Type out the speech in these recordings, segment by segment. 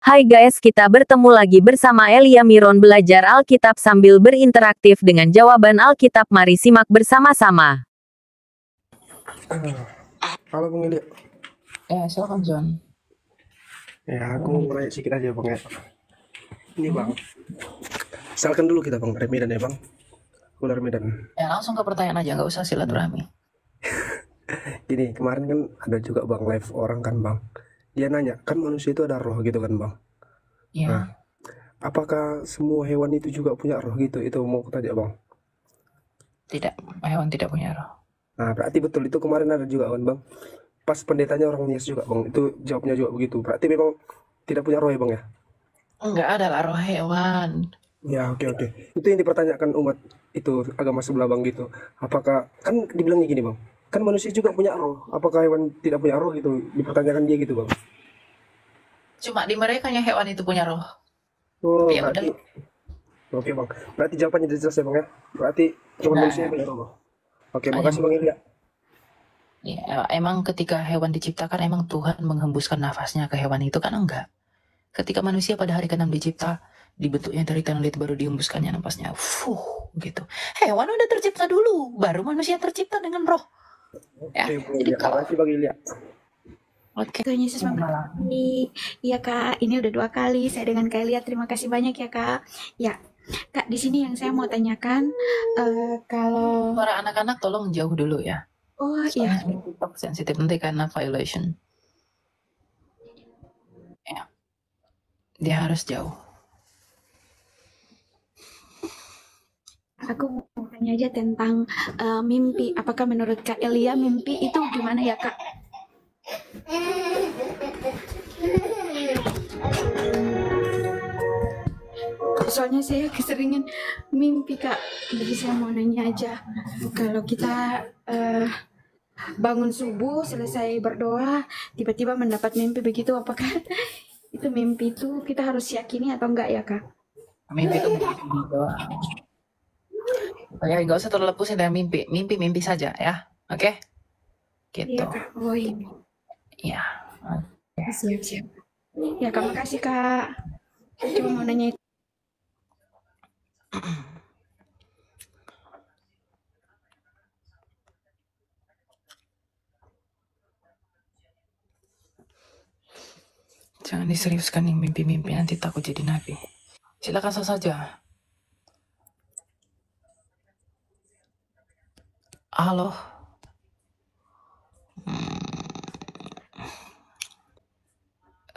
Hai guys, kita bertemu lagi bersama Elia Miron belajar Alkitab sambil berinteraktif dengan jawaban Alkitab. Mari simak bersama-sama. Halo Bang Elia. Ya, silakan John. Ya, aku mau nanya sedikit aja Bang ya. Ini Bang, misalkan dulu kita Bang dari Medan ya Bang. Aku dari Medan. Ya, langsung ke pertanyaan aja, nggak usah silaturahmi. Gini, kemarin kan ada juga Bang live orang kan Bang. Dia nanya, kan manusia itu ada roh gitu kan Bang. Ya, Nah, apakah semua hewan itu juga punya roh gitu? Itu mau aku tanya Bang. tidak. Hewan tidak punya roh. Nah, berarti betul itu kemarin ada juga kan Bang. Pas pendetanya orang Nias juga Bang. Itu jawabnya juga begitu. Berarti memang tidak punya roh ya Bang ya? Enggak ada lah roh hewan. Ya, oke. Itu yang dipertanyakan umat itu agama sebelah Bang gitu. Apakah kan dibilangnya gini Bang. Kan manusia juga punya roh. Apakah hewan tidak punya roh gitu? Dipertanyakan dia gitu Bang. Cuma di mereka yang hewan itu punya roh. Oh, Ya berarti udah. oke Bang. Berarti jawabannya udah jelas ya Bang ya. Berarti cuma manusia yang Nah, punya roh. Oke, hanya makasih Bang Ilya. ya, emang ketika hewan diciptakan, emang Tuhan menghembuskan nafasnya ke hewan itu kan enggak. Ketika manusia pada hari ke-6 dicipta, dibentuknya dari tanah liat baru dihembuskannya nafasnya. Gitu. Hewan udah tercipta dulu, baru manusia tercipta dengan roh. Ya, Oke, Bang jadi Ilya. kalau Makasih Bang Ilya. oke. Tuhan Yesus memberkati. Iya Kak, ini udah 2 kali saya dengan Kak Elia. Terima kasih banyak ya Kak. Ya, Kak, di sini yang saya mau tanyakan, kalau Suara anak-anak tolong jauh dulu ya. oh iya, Soalnya ini TikTok sensitif nanti karena violation. Ya, dia harus jauh. aku mau tanya aja tentang mimpi. Apakah menurut Kak Elia mimpi itu gimana ya Kak? Soalnya saya keseringan mimpi Kak. Jadi saya mau nanya aja, kalau kita bangun subuh selesai berdoa tiba-tiba mendapat mimpi begitu, apakah itu mimpi itu kita harus yakini atau enggak ya Kak? Mimpi itu mimpi doang. Ya, nggak usah terlalu pusing dengan mimpi. Mimpi saja ya. Oke? Gitu. Iya Kak. Oh ini. Ya. Siap. Ya Kak, makasih Kak. Cuma mau nanya itu. Jangan diseriuskan nih mimpi-mimpi, nanti takut jadi nabi. Silakan saja. Halo.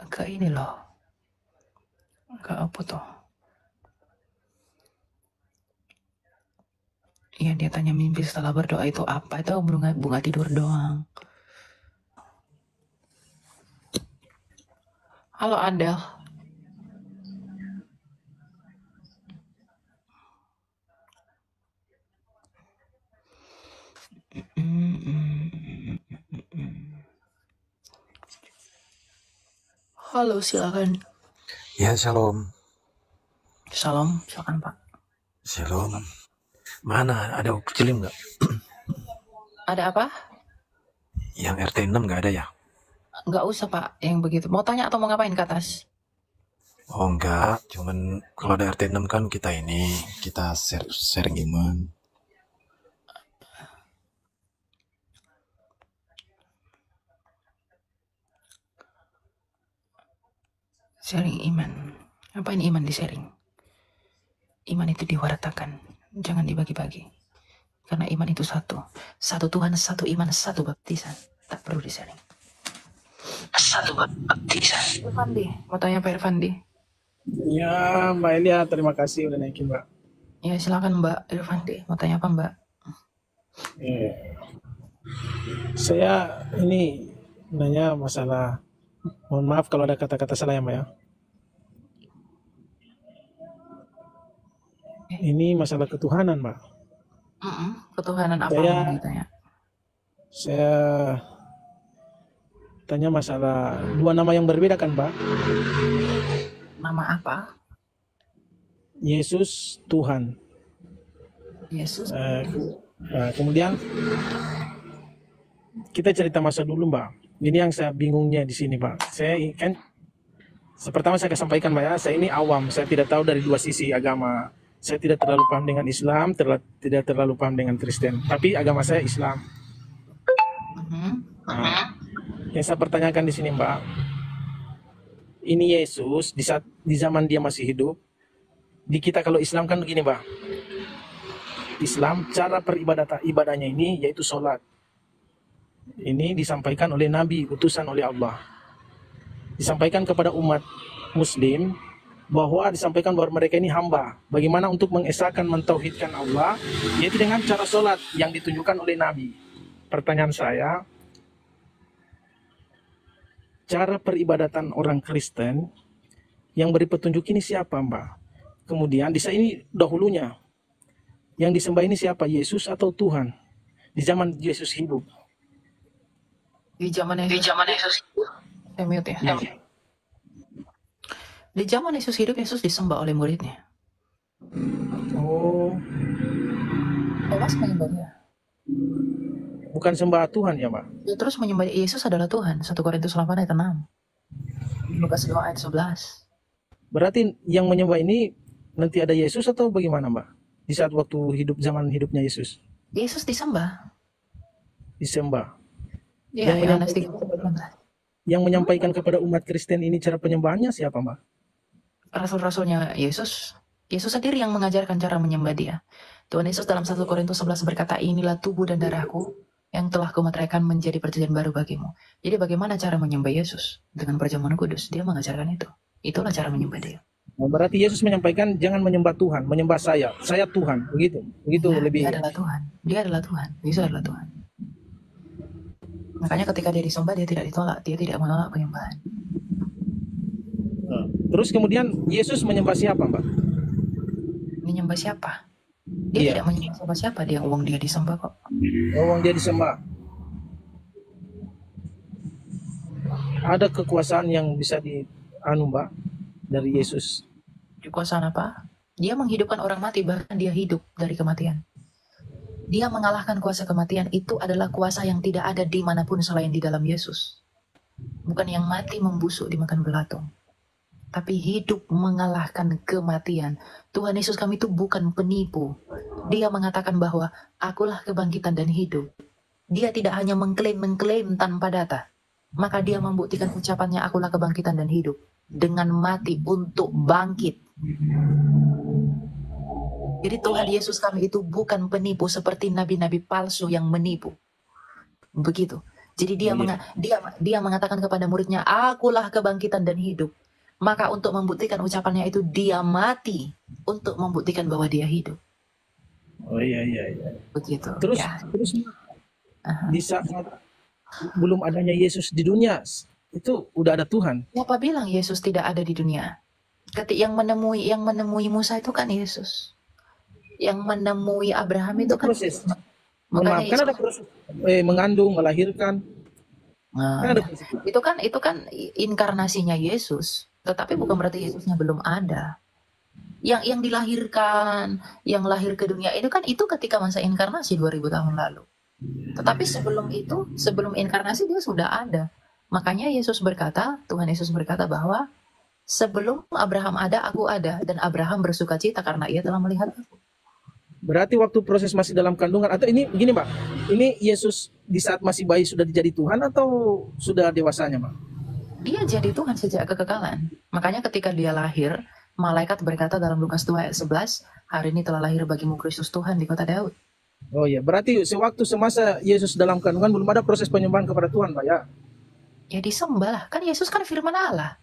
Ke ini loh. Ke apa tuh? Iya, dia tanya mimpi setelah berdoa itu apa? Itu bunga tidur doang. Halo Adel. Halo, silakan. Ya, shalom. Shalom, silakan Pak. Shalom. Mana ada Cilim nggak? Ada apa? Yang RT 6 nggak ada ya? Nggak usah Pak, yang begitu. Mau tanya atau mau ngapain ke atas? Oh enggak, cuman kalau ada RT 6 kan kita sharing iman. Sharing iman. Apain iman di sharing? Iman itu diwartakan, jangan dibagi-bagi. Karena iman itu satu. Satu Tuhan, satu iman, satu baptisan. Tak perlu di sharing. Satu baptisan. Irfandi, mau tanya Pak Irfandi? Ya, Mbak Elia, terima kasih udah naikin, Mbak. Ya, silakan Mbak Irfandi. Mau tanya apa, Mbak? Saya ini nanya masalah, mohon maaf kalau ada kata-kata salah ya, Mbak ya. Ini masalah ketuhanan, Mbak. Ketuhanan apa yang ditanya? Saya tanya masalah 2 nama yang berbeda kan, Mbak? Nama apa? Yesus Tuhan. Yesus. Kemudian kita cerita masa dulu, Mbak. Ini yang saya bingungnya di sini, Pak. Saya kan Pertama saya akan sampaikan Mbak ya, saya ini awam, saya tidak tahu dari dua sisi agama. Saya tidak terlalu paham dengan Islam, tidak terlalu paham dengan Kristen. Tapi agama saya Islam. Mhm. Nah, yang saya pertanyakan di sini Mbak, ini Yesus di zaman dia masih hidup, di kita kalau Islam kan begini Mbak. Islam cara ibadahnya ini yaitu sholat. Ini disampaikan oleh Nabi, utusan oleh Allah. Disampaikan kepada umat Muslim disampaikan bahwa mereka ini hamba. Bagaimana untuk mengesahkan, mentauhidkan Allah, yaitu dengan cara sholat yang ditunjukkan oleh Nabi. Pertanyaan saya, cara peribadatan orang Kristen yang beri petunjuk ini siapa Mbak? Kemudian di ini dahulunya, yang disembah ini siapa? Yesus atau Tuhan? Di zaman Yesus hidup. Di zaman Yesus. Saya mute ya. Di zaman Yesus hidup, Yesus disembah oleh muridnya. Oh, Bebas menyembah dia. bukan sembah Tuhan ya Mbak? Dia terus menyembah Yesus adalah Tuhan. 1 Korintus 8 ayat 6. Lukas 2 ayat 11. Berarti yang menyembah ini nanti ada Yesus atau bagaimana Mbak? Di saat waktu zaman hidupnya Yesus Yesus disembah. disembah. Ya, Yang Yohanes menyampaikan, 3. yang menyampaikan kepada umat Kristen ini cara penyembahannya siapa Mbak? Rasul-rasulnya Yesus. Yesus sendiri yang mengajarkan cara menyembah dia. Tuhan Yesus dalam 1 Korintus 11 berkata, inilah tubuh dan darahku yang telah kumateraikan menjadi perjanjian baru bagimu. Jadi bagaimana cara menyembah Yesus? Dengan perjamuan kudus. Dia mengajarkan itu. Itulah cara menyembah dia. Nah, berarti Yesus menyampaikan jangan menyembah Tuhan, menyembah saya Tuhan, begitu Ya, lebih. dia adalah Tuhan. Dia adalah Tuhan. Yesus adalah Tuhan. Makanya ketika dia disembah, dia tidak ditolak. Dia tidak menolak penyembahan. Nah, terus kemudian Yesus menyembah siapa Mbak? Menyembah siapa? Dia Iya. tidak menyembah siapa. Dia uang dia disembah kok. Orang dia disembah. Ada kekuasaan yang bisa Mbak dari Yesus. Kekuasaan apa? Dia menghidupkan orang mati, bahkan dia hidup dari kematian. Dia mengalahkan kuasa kematian. Itu adalah kuasa yang tidak ada dimanapun selain di dalam Yesus. Bukan yang mati membusuk dimakan belatung, tapi hidup mengalahkan kematian. Tuhan Yesus kami itu bukan penipu. Dia mengatakan bahwa akulah kebangkitan dan hidup. Dia tidak hanya mengklaim tanpa data. Maka dia membuktikan ucapannya akulah kebangkitan dan hidup. Dengan mati untuk bangkit. Jadi Tuhan Yesus kami itu bukan penipu seperti nabi-nabi palsu yang menipu. Begitu. Jadi dia mengatakan kepada muridnya, akulah kebangkitan dan hidup. Maka untuk membuktikan ucapannya itu dia mati untuk membuktikan bahwa dia hidup. Oh iya. Begitu. Terus Ya. di saat belum adanya Yesus di dunia, itu udah ada Tuhan. Siapa bilang Yesus tidak ada di dunia? Yang menemui Musa itu kan Yesus. Yang menemui Abraham itu kan Proses. makanya Kan ada proses mengandung, melahirkan. Nah, Kan ada ya. proses. Itu kan inkarnasinya Yesus. Tetapi bukan berarti Yesusnya belum ada. Yang dilahirkan, yang lahir ke dunia itu ketika masa inkarnasi 2000 tahun lalu. Tetapi sebelum inkarnasi dia sudah ada. Makanya Tuhan Yesus berkata bahwa sebelum Abraham ada, aku ada. Dan Abraham bersukacita karena ia telah melihat aku. Berarti waktu proses masih dalam kandungan, atau ini gini Mbak, ini Yesus di saat masih bayi sudah jadi Tuhan atau sudah dewasanya Mbak? Dia jadi Tuhan sejak kekekalan. Makanya ketika dia lahir, malaikat berkata dalam Lukas 2 ayat 11, hari ini telah lahir bagimu Kristus Tuhan di kota Daud. Oh iya, berarti semasa Yesus dalam kandungan belum ada proses penyembahan kepada Tuhan Pak ya? Ya disembah lah. Kan Yesus kan firman Allah.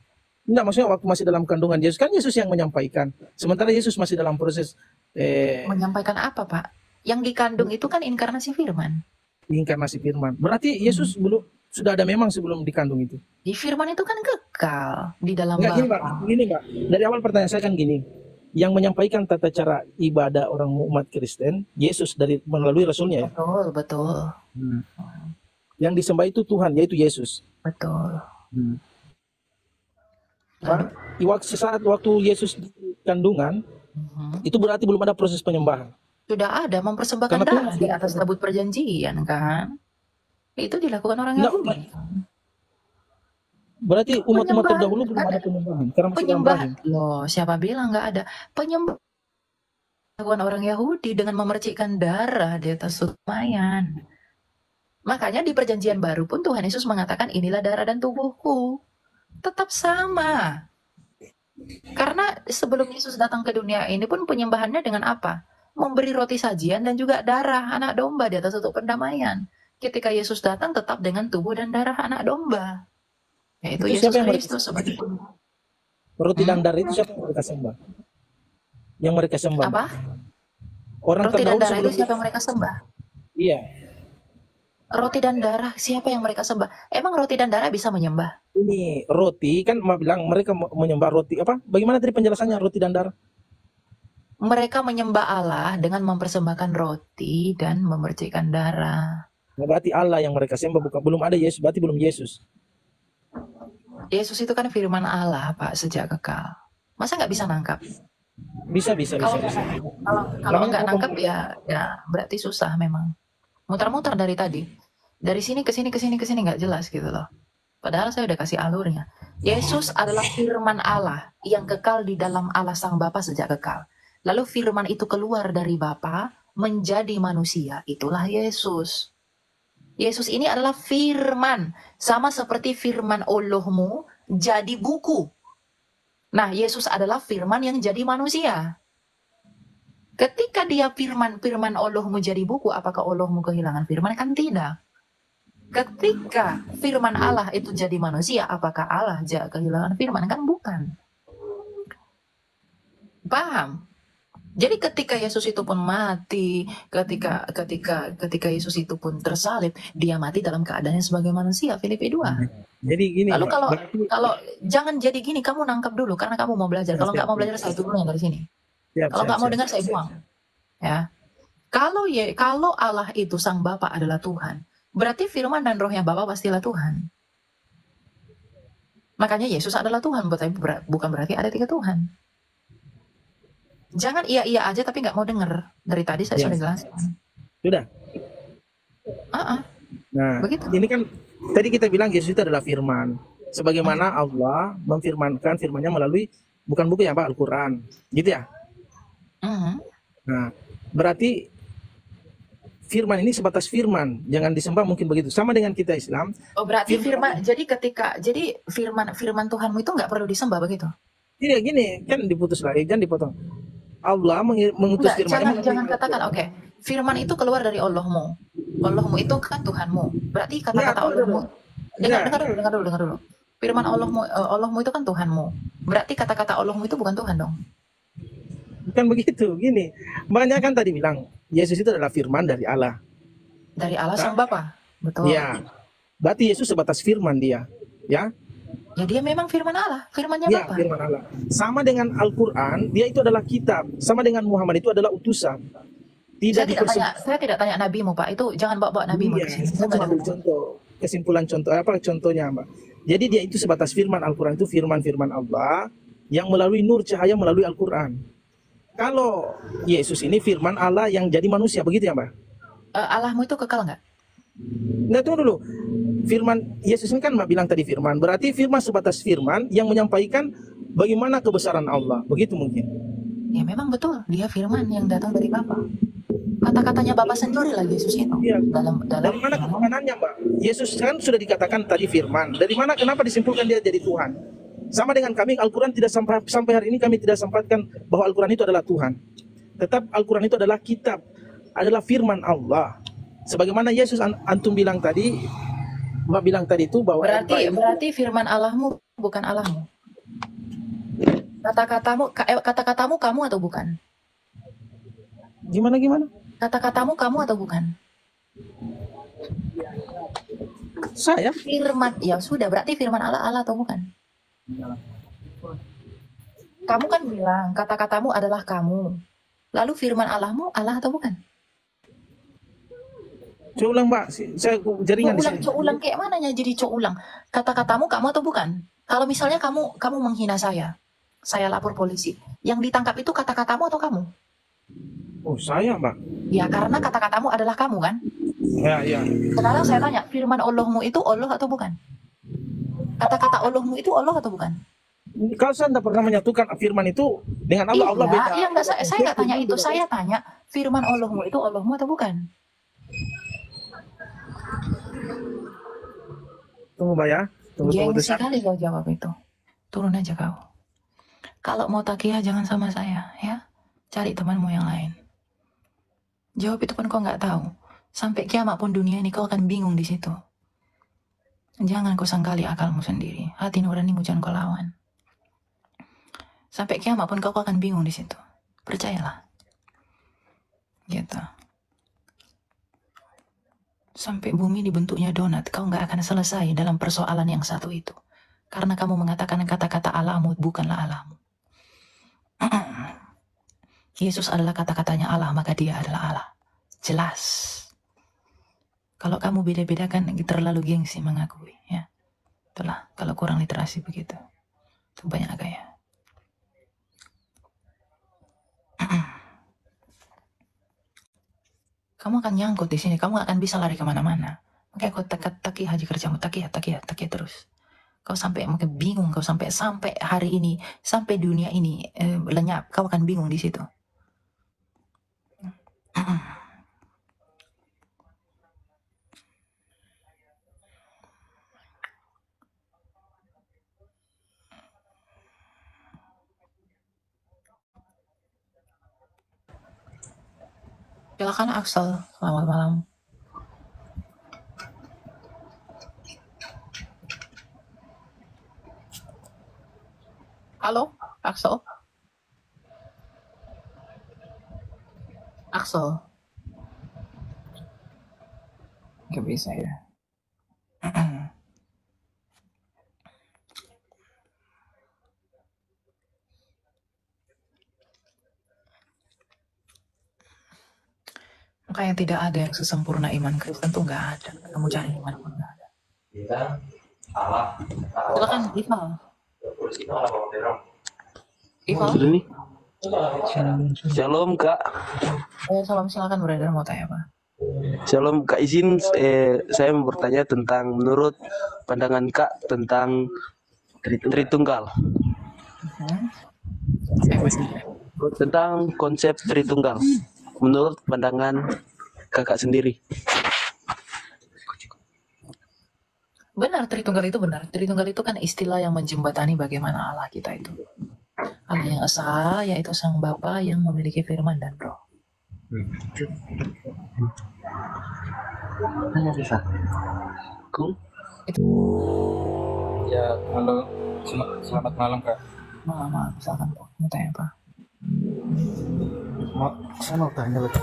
Enggak, maksudnya waktu masih dalam kandungan Yesus, kan Yesus yang menyampaikan. Sementara Yesus masih dalam proses Menyampaikan apa Pak? Yang dikandung itu kan inkarnasi firman. inkarnasi firman. Berarti Yesus sudah ada memang sebelum dikandung itu. Di firman itu kan kekal di dalam Enggak, Bapa. gini Pak. Dari awal pertanyaan saya kan gini. Yang menyampaikan tata cara ibadah orang umat Kristen, Yesus melalui rasulnya ya. Betul. Yang disembah itu Tuhan, yaitu Yesus. Betul. Pak, saat waktu Yesus di kandungan, itu berarti belum ada proses penyembahan. Sudah ada mempersembahkan Karena darah Tuhan di atas tabut perjanjian kan. Itu dilakukan orang Enggak, Yahudi. Berarti umat-umat Penyembah, terdahulu belum ada penyembahan karena masih dalam penyembah. rahim. Loh, siapa bilang nggak ada? Penyembah dilakukan orang Yahudi dengan memercikkan darah di atas mayat. Makanya di perjanjian baru pun Tuhan Yesus mengatakan inilah darah dan tubuhku. Tetap sama. Karena sebelum Yesus datang ke dunia ini pun penyembahannya dengan apa? Memberi roti sajian dan juga darah anak domba di atas untuk pendamaian. Ketika Yesus datang tetap dengan tubuh dan darah anak domba. Yaitu Itu Yesus siapa yang mereka Kristus sebagai roti Hmm? dan darah itu siapa yang mereka sembah? Yang mereka sembah, Mbak. Apa? Orang Roti dan terdahulu darah itu sebelum siapa yang mereka sembah? iya. Roti dan darah siapa yang mereka sembah? Emang roti dan darah bisa menyembah? Ini roti kan Mbak bilang mereka menyembah roti apa? Bagaimana tadi penjelasannya roti dan darah? Mereka menyembah Allah dengan mempersembahkan roti dan memercikkan darah. Nah, berarti Allah yang mereka sembah bukan belum ada Yesus, berarti belum Yesus. Yesus itu kan firman Allah, Pak, sejak kekal. Masa nggak bisa nangkap? Bisa. Kalau Namanya nggak apa, nangkap Mbak? ya berarti susah memang. Muter-muter dari tadi. Dari sini ke sini nggak jelas gitu loh. Padahal saya udah kasih alurnya. Yesus adalah firman Allah yang kekal di dalam Allah Sang Bapa sejak kekal. Lalu firman itu keluar dari Bapa menjadi manusia. Itulah Yesus. Yesus ini adalah firman. Sama seperti firman Allahmu jadi buku. Nah, Yesus adalah firman yang jadi manusia. Ketika dia firman Allahmu jadi buku, apakah Allahmu kehilangan firman? Kan tidak. Ketika firman Allah itu jadi manusia, apakah Allah kehilangan firman? Kan bukan. Paham? Jadi ketika Yesus itu pun mati, ketika Yesus itu pun tersalib, dia mati dalam keadaannya sebagai manusia. Filipi 2. Jadi gini, Lalu Mbak, kalau jangan jadi gini, kamu nangkap dulu karena kamu mau belajar. Kalau nggak mau belajar, saya turun dari sini. Kalau nggak mau dengar, saya buang. Ya. Kalau Allah itu Sang Bapa adalah Tuhan, berarti firman dan rohnya Bapa pastilah Tuhan. Makanya Yesus adalah Tuhan, bukan berarti ada 3 Tuhan. Jangan iya aja tapi nggak mau dengar. Dari tadi saya sudah jelaskan. Sudah. Nah, Begitu. ini kan tadi kita bilang Yesus itu adalah firman. Sebagaimana Allah memfirmankan firman-Nya melalui bukan buku ya, Pak, Al-Qur'an. Gitu ya? Nah, berarti firman ini sebatas firman, jangan disembah mungkin begitu. Sama dengan kita Islam. Oh, berarti firman. Jadi firman Tuhanmu itu nggak perlu disembah begitu? Tidak gini, kan diputus lagi, jangan dipotong. Allah mengutus firman. Jangan katakan oke. Firman itu keluar dari Allahmu. Allahmu itu kan Tuhanmu. Berarti kata-kata Allahmu. Dengar dulu. Firman Allahmu itu kan Tuhanmu. Berarti kata-kata Allahmu itu bukan Tuhan dong. Bukan begitu, gini. Makanya kan tadi bilang Yesus itu adalah firman dari Allah. Dari Allah Sang Bapa. Betul. Ya. Berarti Yesus sebatas firman dia, ya. Ya dia memang firman Allah, firmannya Ya, Bapa. firman Allah. Sama dengan Al-Qur'an, dia itu adalah kitab. Sama dengan Muhammad itu adalah utusan. Saya tidak tanya nabimu, Pak. Itu jangan bawa nabimu Iya, ke sini. saya cuma ambil contoh, kesimpulan contohnya, Mbak. Jadi dia itu sebatas firman. Al-Qur'an itu firman Allah yang melalui nur cahaya melalui Al-Qur'an. Kalau Yesus ini firman Allah yang jadi manusia, begitu ya, Mbak? Allahmu itu kekal nggak? Nah, tunggu dulu. Firman Yesus ini kan Mbak bilang tadi firman. Berarti firman sebatas firman yang menyampaikan bagaimana kebesaran Allah. Begitu mungkin. Ya memang betul. Dia firman yang datang dari Bapa. Kata-katanya Bapa sendiri lah Yesus itu. Iya. Dalam Dari mana ketuhanannya, Mbak? Yesus kan sudah dikatakan tadi firman. Dari mana, kenapa disimpulkan dia jadi Tuhan? Sama dengan kami, Al-Quran tidak sampai hari ini kami tidak sampaikan bahwa Al-Quran itu adalah Tuhan. Tetap Al-Quran itu adalah kitab, adalah firman Allah. Sebagaimana Yesus antum bilang tadi, Mbak bilang tadi itu bahwa berarti firman Allahmu bukan Allahmu. Kata-katamu kamu atau bukan? Gimana? Kata-katamu kamu atau bukan? Saya? Firman, ya sudah berarti firman Allah atau bukan? Kamu kan bilang kata-katamu adalah kamu. Lalu firman Allahmu Allah atau bukan? Coba ulang, Mbak. Saya jaringan di sini. Coba ulang kayak mananya jadi coba ulang. Kata-katamu kamu atau bukan? Kalau misalnya kamu menghina saya lapor polisi. Yang ditangkap itu kata-katamu atau kamu? Oh, saya, Mbak. Ya, karena kata-katamu adalah kamu kan? Ya. Sekarang saya tanya, firman Allahmu itu Allah atau bukan? Kata-kata Allahmu itu Allah atau bukan? Kalau saya tidak pernah menyatukan firman itu dengan Allah, Allah beda. Iya, enggak, saya nggak tanya itu. Saya tanya firman Allahmu itu Allahmu atau bukan? Tunggu Mbak ya. Tunggu Gengsi desak. kali kau jawab itu. Turun aja kau. Kalau mau takiyah jangan sama saya, ya. Cari temanmu yang lain. Jawab itu pun kau nggak tahu. Sampai kiamat pun dunia ini kau akan bingung di situ. Jangan kau sangkali akalmu sendiri. Hati nuranimu jangan kau lawan. Sampai kiamat pun kau akan bingung di situ. Percayalah. Gitu. Sampai bumi dibentuknya donat, kau nggak akan selesai dalam persoalan yang satu itu. Karena kamu mengatakan kata-kata Allahmu bukanlah Allahmu. Yesus adalah kata-katanya Allah, maka dia adalah Allah. Jelas. Kalau kamu beda-bedakan, terlalu gengsi mengakui. Ya. Itulah, kalau kurang literasi begitu. Itu banyak gaya. Kamu akan nyangkut di sini, kamu akan bisa lari kemana-mana. Makanya kau taki haji kerjamu, taki terus. Kau sampai mungkin bingung, kau sampai hari ini, sampai dunia ini lenyap, kau akan bingung di situ. Silakan Axel, selamat malam. Halo, Axel. Axel. Gak bisa ya. Makanya tidak ada yang sesempurna iman Kristen tuh nggak ada. Kamu cari iman pun nggak ada. Silakan Ival. Ival. Shalom Kak. Salam, silakan brother, mau tanya apa? Shalom Kak, izin saya mau bertanya tentang menurut pandangan Kak tentang Tritunggal. Tentang konsep Tritunggal. Menurut pandangan Kakak sendiri. Benar, Tritunggal itu benar. Tritunggal itu kan istilah yang menjembatani bagaimana Allah kita itu. Allah yang esa, yaitu Sang Bapa yang memiliki firman dan roh. Itu. Ya, halo. Selamat malam, Kak. Maaf, misalkan mau tanya apa? Saya mau tanya lagi.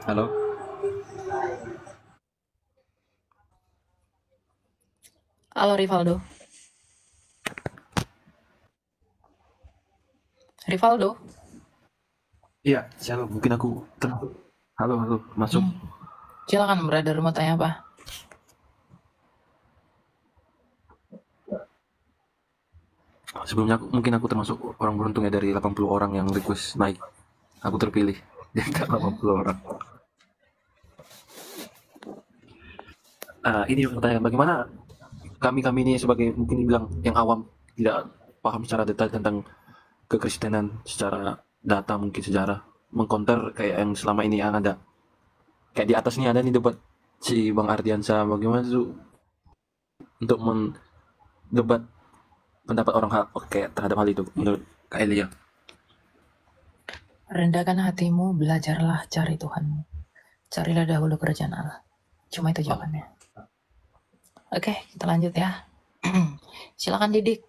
Halo. Halo Rivaldo. Rivaldo. Iya, shalom. Mungkin aku halo, masuk. Silakan brother, mau tanya apa? Sebelumnya mungkin aku termasuk orang beruntung ya, dari 80 orang yang request naik. Aku terpilih di antara 80 orang. Ini pertanyaan, bagaimana kami ini sebagai mungkin dibilang yang awam, tidak paham secara detail tentang kekristenan secara data, mungkin sejarah, mengcounter kayak yang selama ini yang ada. Kayak di atas nih ada nih debat si Bang Ardiansa, bagaimana tuh untuk mendebat pendapat orang kayak terhadap hal itu menurut Kak Elia? Rendahkan hatimu, belajarlah cari Tuhanmu. Carilah dahulu kerajaan Allah. Cuma itu jawabannya. Oke, kita lanjut ya. Silakan Didik.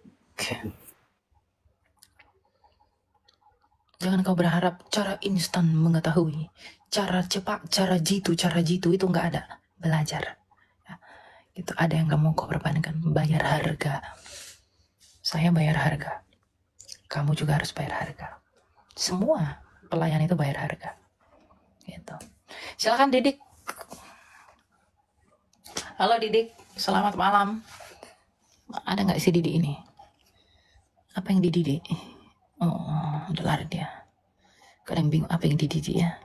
Jangan kau berharap cara instan mengetahui. Cara cepat, cara jitu itu nggak ada. Belajar. Ya, itu ada yang kamu kau perbandingkan. Bayar harga. Saya bayar harga. Kamu juga harus bayar harga. Semua pelayan itu bayar harga. Gitu. Silakan Didik. Halo Didik, selamat malam. Ada nggak si Didik ini? Apa yang dididik? Oh, udah lari dia. Kadang bingung apa yang dididik ya.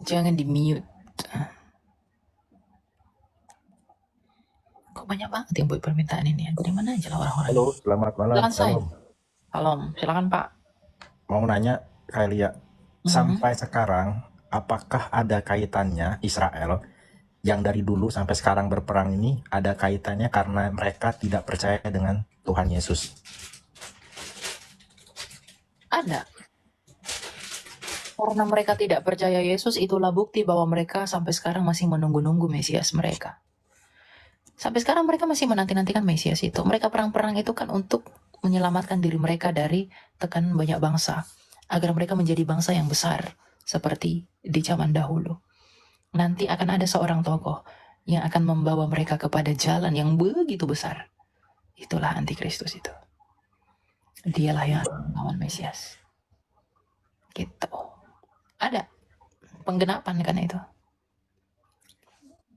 Jangan di mute. Kok banyak banget yang buat permintaan ini? Dari mana aja lah orang-orang Halo, ini? selamat malam. Silakan Say. Salam. Salam. Silakan Pak. Mau nanya, Kak Elia, sampai sekarang, apakah ada kaitannya Israel yang dari dulu sampai sekarang berperang ini ada kaitannya karena mereka tidak percaya dengan Tuhan Yesus? Ada. Karena mereka tidak percaya Yesus, itulah bukti bahwa mereka sampai sekarang masih menunggu-nunggu Mesias mereka. Sampai sekarang mereka masih menanti-nantikan Mesias itu. Mereka perang-perang itu kan untuk menyelamatkan diri mereka dari tekanan banyak bangsa, agar mereka menjadi bangsa yang besar, seperti di zaman dahulu. Nanti akan ada seorang tokoh yang akan membawa mereka kepada jalan yang begitu besar. Itulah antikristus itu. Dialah yang lawan Mesias. Gitu. Ada penggenapan kan itu.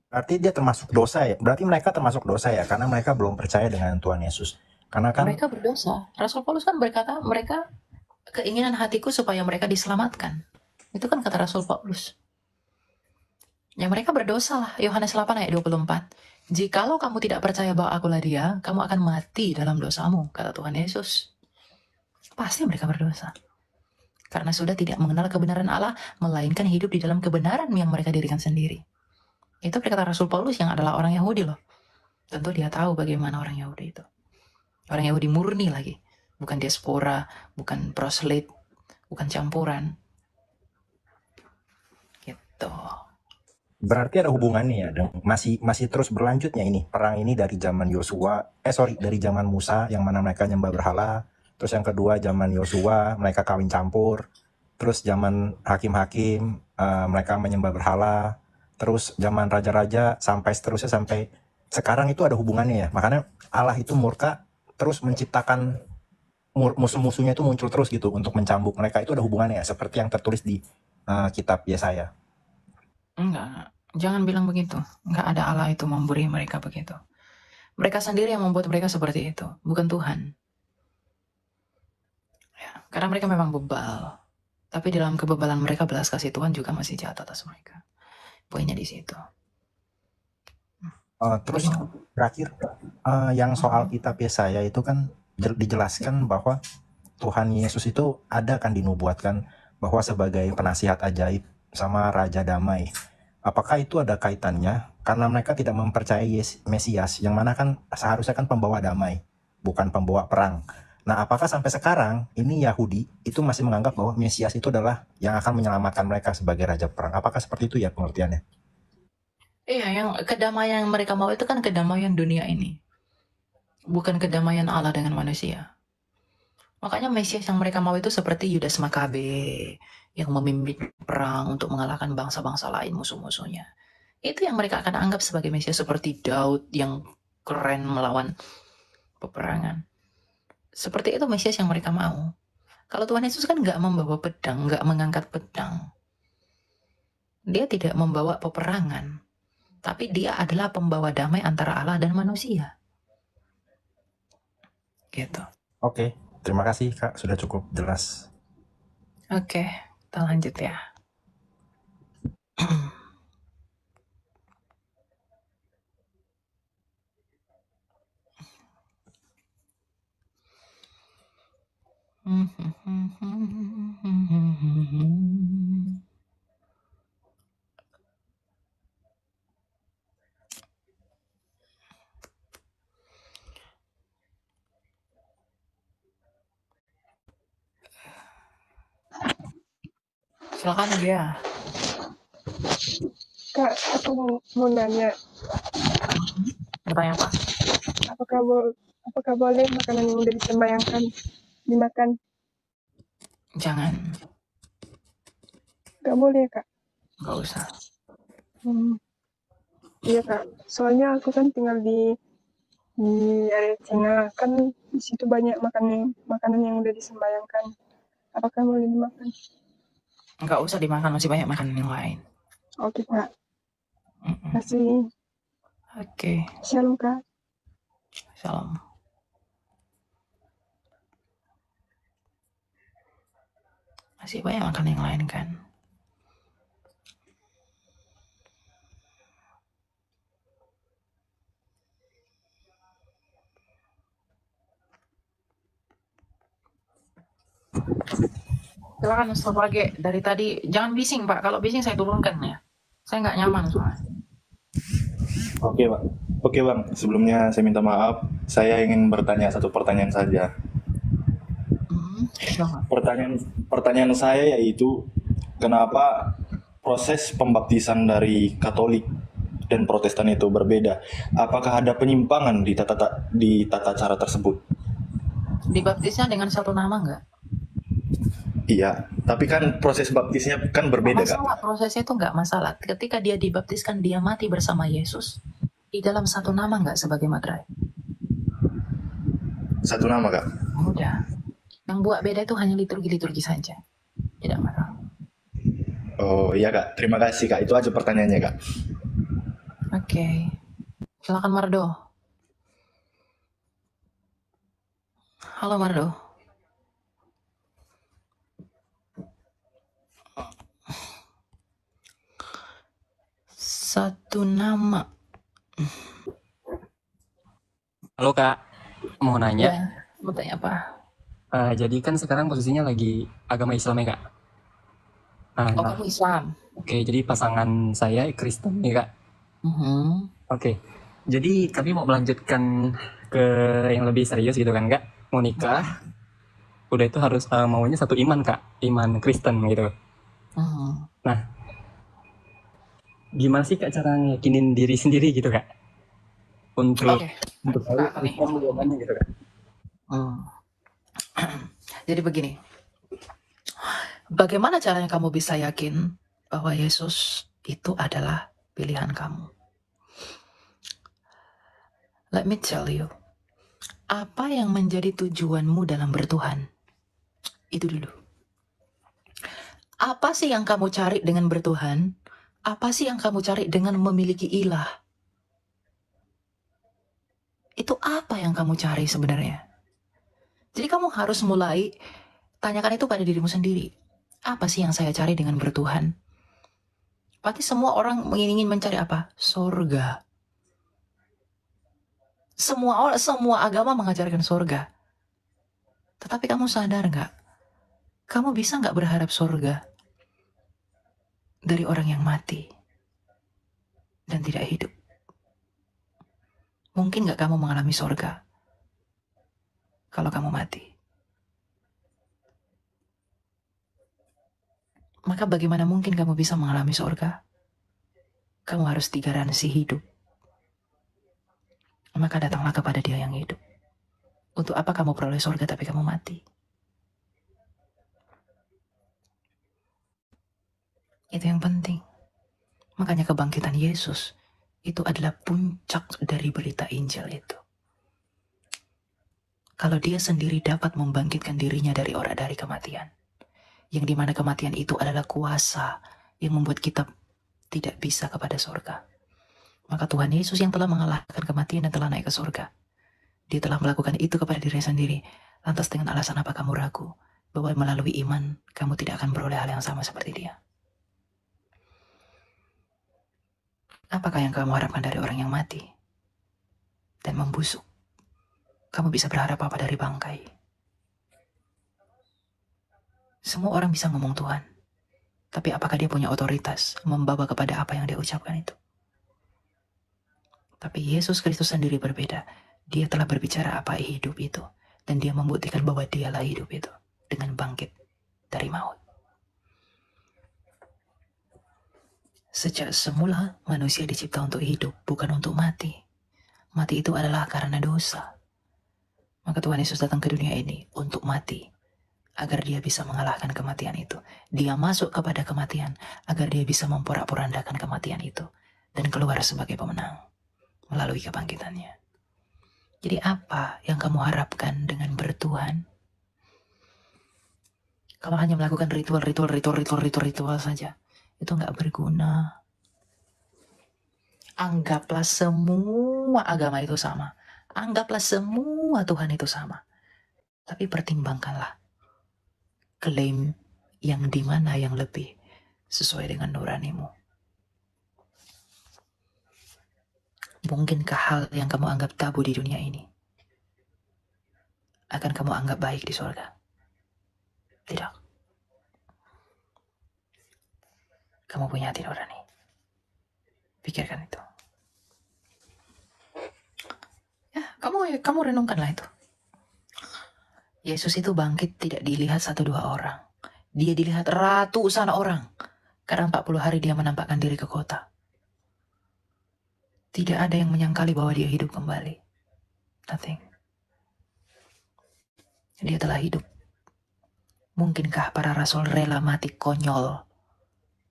Berarti dia termasuk dosa ya? Berarti mereka termasuk dosa ya? Karena mereka belum percaya dengan Tuhan Yesus. Karena kan Mereka berdosa. Rasul Paulus kan berkata, mereka keinginan hatiku supaya mereka diselamatkan. Itu kan kata Rasul Paulus. Ya mereka berdosa lah. Yohanes 8 ayat 24. Jikalau kamu tidak percaya bahwa akulah dia, kamu akan mati dalam dosamu, kata Tuhan Yesus. Pasti mereka berdosa. Karena sudah tidak mengenal kebenaran Allah, melainkan hidup di dalam kebenaran yang mereka dirikan sendiri. Itu perkataan Rasul Paulus yang adalah orang Yahudi loh. Tentu dia tahu bagaimana orang Yahudi itu. Orang Yahudi murni lagi. Bukan diaspora, bukan proselyt, bukan campuran. Gitu. berarti ada hubungannya ya, dan masih terus berlanjutnya ini perang ini dari zaman dari zaman Musa yang mana mereka nyembah berhala, terus yang kedua zaman Yosua mereka kawin campur, terus zaman hakim-hakim mereka menyembah berhala, terus zaman raja-raja sampai seterusnya sampai sekarang itu ada hubungannya ya, makanya Allah itu murka terus menciptakan musuh-musuhnya itu muncul terus gitu untuk mencambuk mereka, itu ada hubungannya ya seperti yang tertulis di kitab Yesaya. Enggak, jangan bilang begitu. Enggak ada Allah itu memberi mereka begitu. Mereka sendiri yang membuat mereka seperti itu, bukan Tuhan. Ya, karena mereka memang bebal. Tapi dalam kebebalan mereka belas kasih Tuhan juga masih jatuh atas mereka. Poinnya di situ. Terus terakhir yang soal kitab Yesaya itu kan dijelaskan bahwa Tuhan Yesus itu ada kan dinubuatkan bahwa sebagai penasihat ajaib sama Raja Damai. Apakah itu ada kaitannya? Karena mereka tidak mempercayai Mesias, yang mana kan seharusnya kan pembawa damai, bukan pembawa perang. Nah, apakah sampai sekarang ini Yahudi itu masih menganggap bahwa Mesias itu adalah yang akan menyelamatkan mereka sebagai Raja Perang? Apakah seperti itu ya pengertiannya? Iya, yang kedamaian yang mereka mau itu kan kedamaian dunia ini. Bukan kedamaian Allah dengan manusia. Makanya Mesias yang mereka mau itu seperti Yudas Makabe yang memimpin perang untuk mengalahkan bangsa-bangsa lain musuh-musuhnya. Itu yang mereka akan anggap sebagai Mesias, seperti Daud yang keren melawan peperangan. Seperti itu Mesias yang mereka mau. Kalau Tuhan Yesus kan nggak membawa pedang, nggak mengangkat pedang. Dia tidak membawa peperangan. Tapi dia adalah pembawa damai antara Allah dan manusia. Gitu. Oke. Terima kasih Kak, sudah cukup jelas. Oke, kita lanjut ya. Silakan dia. Kak, aku mau nanya, Bertanya apa? apakah boleh makanan yang udah disembayangkan dimakan? Jangan. Gak boleh ya, Kak? Gak usah. Iya, Kak. Soalnya aku kan tinggal di area Cina, kan di situ banyak makanan yang udah disembayangkan. Apakah boleh dimakan? Gak usah dimakan, masih banyak makanan yang lain. Oke, Kak. Kasih. Oke. Shalom, Kak. Salam. Masih banyak makanan yang lain kan. Silakan sebagai dari tadi, jangan bising Pak. Kalau bising saya turunkan ya. Saya nggak nyaman soalnya. Oke, Pak. Oke, Bang. Sebelumnya saya minta maaf. Saya ingin bertanya satu pertanyaan saja. Pertanyaan saya yaitu, kenapa proses pembaptisan dari Katolik dan Protestan itu berbeda? Apakah ada penyimpangan di tata cara tersebut? Dibaptisnya dengan satu nama nggak? Iya, tapi kan proses baptisnya kan berbeda, Kak. Masalah prosesnya itu nggak masalah. Ketika dia dibaptiskan, dia mati bersama Yesus di dalam satu nama nggak sebagai materai? Satu nama, Kak. Udah. Yang buat beda itu hanya liturgi-liturgi saja. Tidak masalah. Oh iya, Kak. Terima kasih, Kak. Itu aja pertanyaannya, Kak. Oke. Silakan Mardo. Halo Mardo. Satu nama. Halo Kak, mau nanya. Ya, mau tanya apa? Jadi kan sekarang posisinya lagi agama Islam ya Kak. Oh, kamu Islam. Oke, jadi pasangan saya Kristen nih Kak. Oke, jadi kami mau melanjutkan ke yang lebih serius gitu kan Kak. Mau nikah, udah itu harus maunya satu iman Kak, iman Kristen gitu. Nah, gimana sih Kak cara ngeyakinin diri sendiri gitu Kak? Untuk jawabannya gitu Kak. Jadi begini, bagaimana caranya kamu bisa yakin bahwa Yesus itu adalah pilihan kamu? Let me tell you, apa yang menjadi tujuanmu dalam bertuhan? Itu dulu. Apa sih yang kamu cari dengan bertuhan? Apa sih yang kamu cari dengan memiliki ilah? Itu apa yang kamu cari sebenarnya? Jadi kamu harus mulai tanyakan itu pada dirimu sendiri. Apa sih yang saya cari dengan bertuhan? Pasti semua orang ingin mencari apa? Surga. Semua agama mengajarkan surga. Tetapi kamu sadar nggak? Kamu bisa nggak berharap surga dari orang yang mati dan tidak hidup? Mungkin nggak kamu mengalami surga kalau kamu mati? Maka bagaimana mungkin kamu bisa mengalami surga? Kamu harus digaransi hidup. Maka datanglah kepada Dia yang hidup. Untuk apa kamu peroleh surga tapi kamu mati? Itu yang penting. Makanya kebangkitan Yesus itu adalah puncak dari berita Injil itu. Kalau Dia sendiri dapat membangkitkan dirinya dari kematian, yang dimana kematian itu adalah kuasa yang membuat kita tidak bisa kepada surga. Maka Tuhan Yesus yang telah mengalahkan kematian dan telah naik ke surga, Dia telah melakukan itu kepada dirinya sendiri. Lantas dengan alasan apa kamu ragu bahwa melalui iman kamu tidak akan beroleh hal yang sama seperti Dia? Apakah yang kamu harapkan dari orang yang mati dan membusuk? Kamu bisa berharap apa dari bangkai? Semua orang bisa ngomong Tuhan, tapi apakah dia punya otoritas membawa kepada apa yang dia ucapkan itu? Tapi Yesus Kristus sendiri berbeda. Dia telah berbicara apa hidup itu, dan Dia membuktikan bahwa Dialah hidup itu dengan bangkit dari maut. Sejak semula manusia dicipta untuk hidup, bukan untuk mati. Mati itu adalah karena dosa. Maka Tuhan Yesus datang ke dunia ini untuk mati, agar Dia bisa mengalahkan kematian itu. Dia masuk kepada kematian, agar Dia bisa memporak-porandakan kematian itu, dan keluar sebagai pemenang melalui kebangkitannya. Jadi apa yang kamu harapkan dengan bertuhan? Kalau hanya melakukan ritual saja, itu nggak berguna. Anggaplah semua agama itu sama. Anggaplah semua Tuhan itu sama. Tapi pertimbangkanlah klaim yang dimana yang lebih sesuai dengan nuranimu. Mungkinkah hal yang kamu anggap tabu di dunia ini akan kamu anggap baik di surga? Tidak. Kamu punya hati nurani. Pikirkan itu. Ya, kamu renungkanlah itu. Yesus itu bangkit tidak dilihat 1-2 orang. Dia dilihat ratusan orang. Karena 40 hari dia menampakkan diri ke kota. Tidak ada yang menyangkali bahwa dia hidup kembali. Nothing. Dia telah hidup. Mungkinkah para rasul rela mati konyol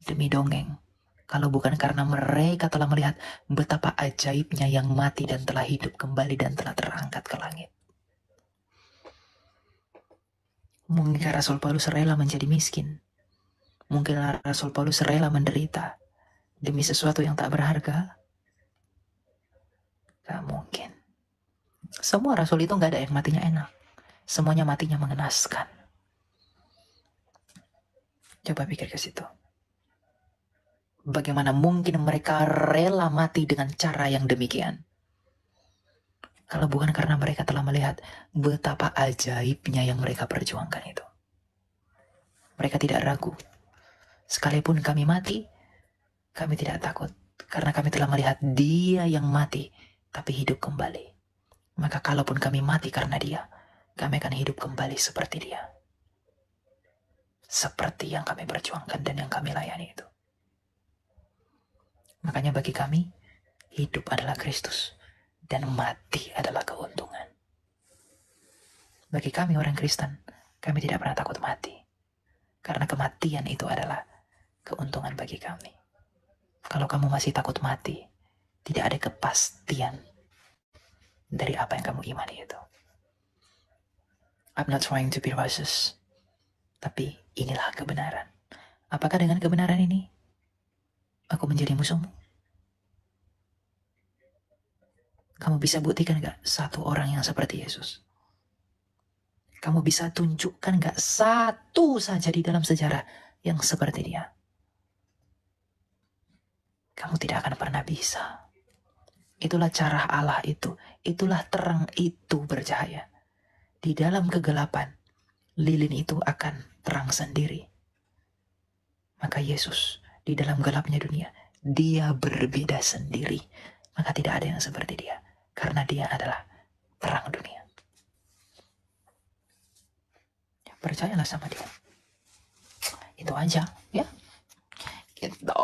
demi dongeng? Kalau bukan karena mereka telah melihat betapa ajaibnya yang mati dan telah hidup kembali dan telah terangkat ke langit. Mungkinkah Rasul Paulus rela menjadi miskin? Mungkin Rasul Paulus rela menderita demi sesuatu yang tak berharga? Gak mungkin. Semua rasul itu gak ada yang matinya enak. Semuanya matinya mengenaskan. Coba pikir ke situ. Bagaimana mungkin mereka rela mati dengan cara yang demikian? Kalau bukan karena mereka telah melihat betapa ajaibnya yang mereka perjuangkan itu. Mereka tidak ragu. Sekalipun kami mati, kami tidak takut. Karena kami telah melihat Dia yang mati, tapi hidup kembali. Maka kalaupun kami mati karena Dia, kami akan hidup kembali seperti Dia. Seperti yang kami perjuangkan dan yang kami layani itu. Makanya bagi kami, hidup adalah Kristus. Dan mati adalah keuntungan. Bagi kami orang Kristen, kami tidak pernah takut mati. Karena kematian itu adalah keuntungan bagi kami. Kalau kamu masih takut mati, tidak ada kepastian dari apa yang kamu imani itu. I'm not trying to be racist. Tapi inilah kebenaran. Apakah dengan kebenaran ini, aku menjadi musuhmu? Kamu bisa buktikan gak satu orang yang seperti Yesus? Kamu bisa tunjukkan gak satu saja di dalam sejarah yang seperti Dia? Kamu tidak akan pernah bisa. Itulah cara Allah itu. Itulah terang itu bercahaya. Di dalam kegelapan, lilin itu akan terang sendiri. Maka Yesus di dalam gelapnya dunia, Dia berbeda sendiri. Maka tidak ada yang seperti Dia. Karena Dia adalah terang dunia. Percayalah sama Dia. Itu aja, ya. Gitu.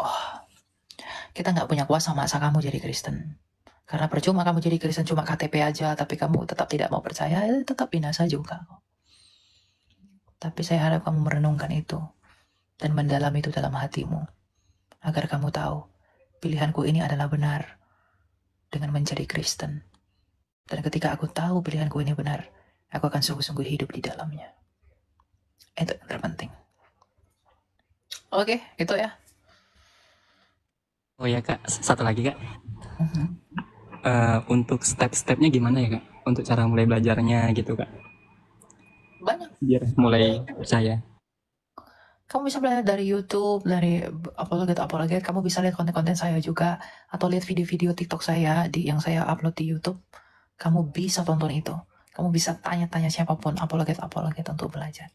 Kita nggak punya kuasa maksa kamu jadi Kristen. Karena percuma kamu jadi Kristen cuma KTP aja, tapi kamu tetap tidak mau percaya, tetap binasa juga. Tapi saya harap kamu merenungkan itu dan mendalam itu dalam hatimu, agar kamu tahu pilihanku ini adalah benar dengan menjadi Kristen. Dan ketika aku tahu pilihanku ini benar, aku akan sungguh-sungguh hidup di dalamnya. Itu yang terpenting. Oke, itu ya. Oh ya Kak, satu lagi Kak. Untuk step-stepnya gimana ya Kak? Untuk cara mulai belajarnya gitu Kak? Banyak. Biar mulai percaya. Kamu bisa belajar dari YouTube, dari apologet. Kamu bisa lihat konten-konten saya juga, atau lihat video-video TikTok saya yang saya upload di YouTube. Kamu bisa tonton itu. Kamu bisa tanya-tanya siapapun apologet untuk belajar.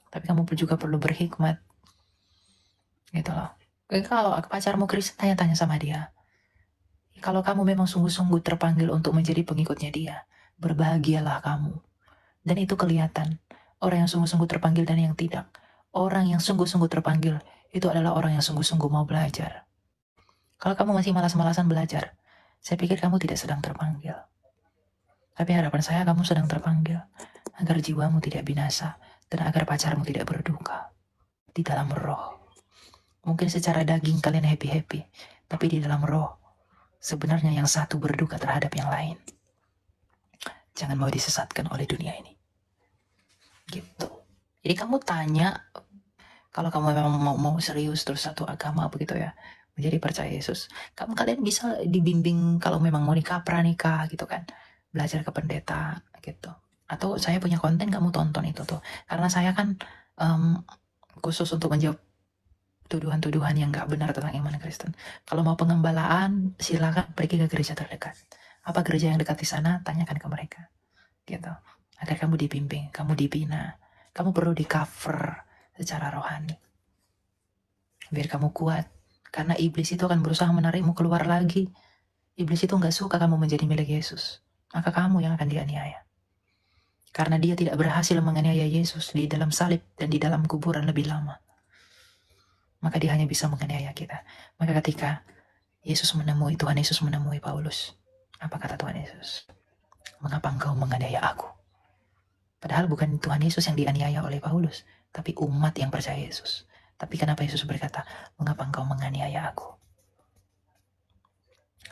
Tapi kamu juga perlu berhikmat. Gitu loh. Kalau pacarmu Kristen, tanya-tanya sama dia. Kalau kamu memang sungguh-sungguh terpanggil untuk menjadi pengikutnya dia, berbahagialah kamu. Dan itu kelihatan. Orang yang sungguh-sungguh terpanggil dan yang tidak. Orang yang sungguh-sungguh terpanggil, itu adalah orang yang sungguh-sungguh mau belajar. Kalau kamu masih malas-malasan belajar, saya pikir kamu tidak sedang terpanggil. Tapi harapan saya kamu sedang terpanggil, agar jiwamu tidak binasa, dan agar pacarmu tidak berduka. Di dalam roh. Mungkin secara daging kalian happy-happy, tapi di dalam roh, sebenarnya yang satu berduka terhadap yang lain. Jangan mau disesatkan oleh dunia ini. Gitu. Jadi kamu tanya, kalau kamu memang mau serius terus satu agama begitu ya, menjadi percaya Yesus, kalian bisa dibimbing kalau memang mau nikah, pranikah gitu kan, belajar ke pendeta gitu. Atau saya punya konten, kamu tonton itu tuh, karena saya kan khusus untuk menjawab tuduhan-tuduhan yang gak benar tentang iman Kristen. Kalau mau pengembalaan, silakan pergi ke gereja terdekat. Apa gereja yang dekat di sana, tanyakan ke mereka. Gitu. Agar kamu dibimbing, kamu dibina, Kamu perlu di cover secara rohani. Biar kamu kuat. Karena iblis itu akan berusaha menarikmu keluar lagi. Iblis itu nggak suka kamu menjadi milik Yesus. Maka kamu yang akan dianiaya. Karena dia tidak berhasil menganiaya Yesus di dalam salib dan di dalam kuburan lebih lama. Maka dia hanya bisa menganiaya kita. Maka ketika Tuhan Yesus menemui Paulus, apa kata Tuhan Yesus? Mengapa engkau menganiaya aku? Padahal bukan Tuhan Yesus yang dianiaya oleh Paulus, tapi umat yang percaya Yesus. Tapi kenapa Yesus berkata, mengapa engkau menganiaya aku?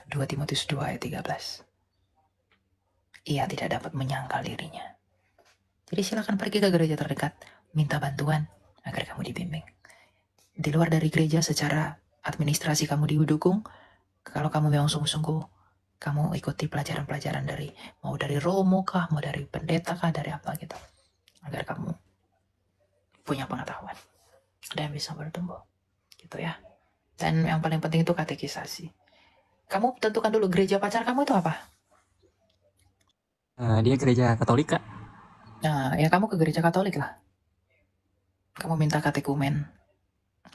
2 Timotius 2 ayat 13. Ia tidak dapat menyangkal dirinya. Jadi silakan pergi ke gereja terdekat, minta bantuan agar kamu dibimbing. Di luar dari gereja secara administrasi kamu didukung, kalau kamu memang sungguh-sungguh, kamu ikuti pelajaran-pelajaran mau dari Romo kah, mau dari pendeta kah, dari apa gitu. Agar kamu punya pengetahuan dan bisa bertumbuh. Gitu ya. Dan yang paling penting itu katekisasi. Kamu tentukan dulu gereja pacar kamu itu apa? Dia gereja Katolik, Kak. Nah, ya kamu ke gereja Katolik lah. Kamu minta katekumen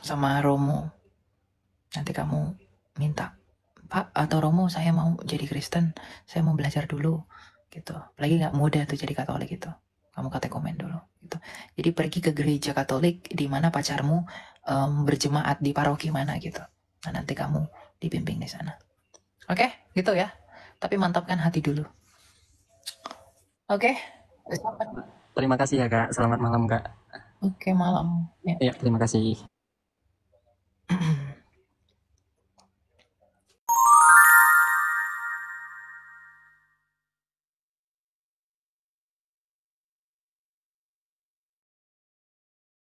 sama Romo. Nanti kamu minta, Pak atau Romo, saya mau jadi Kristen, saya mau belajar dulu gitu. Apalagi nggak mudah tuh jadi Katolik itu. Kamu katekumen dulu gitu. Jadi pergi ke gereja Katolik di mana pacarmu berjemaat di paroki mana gitu. Nah, nanti kamu dibimbing di sana. Oke, gitu ya. Tapi mantapkan hati dulu. Oke. Terima kasih ya, Kak. Selamat malam, Kak. Oke, malam. Ya. Ya, terima kasih.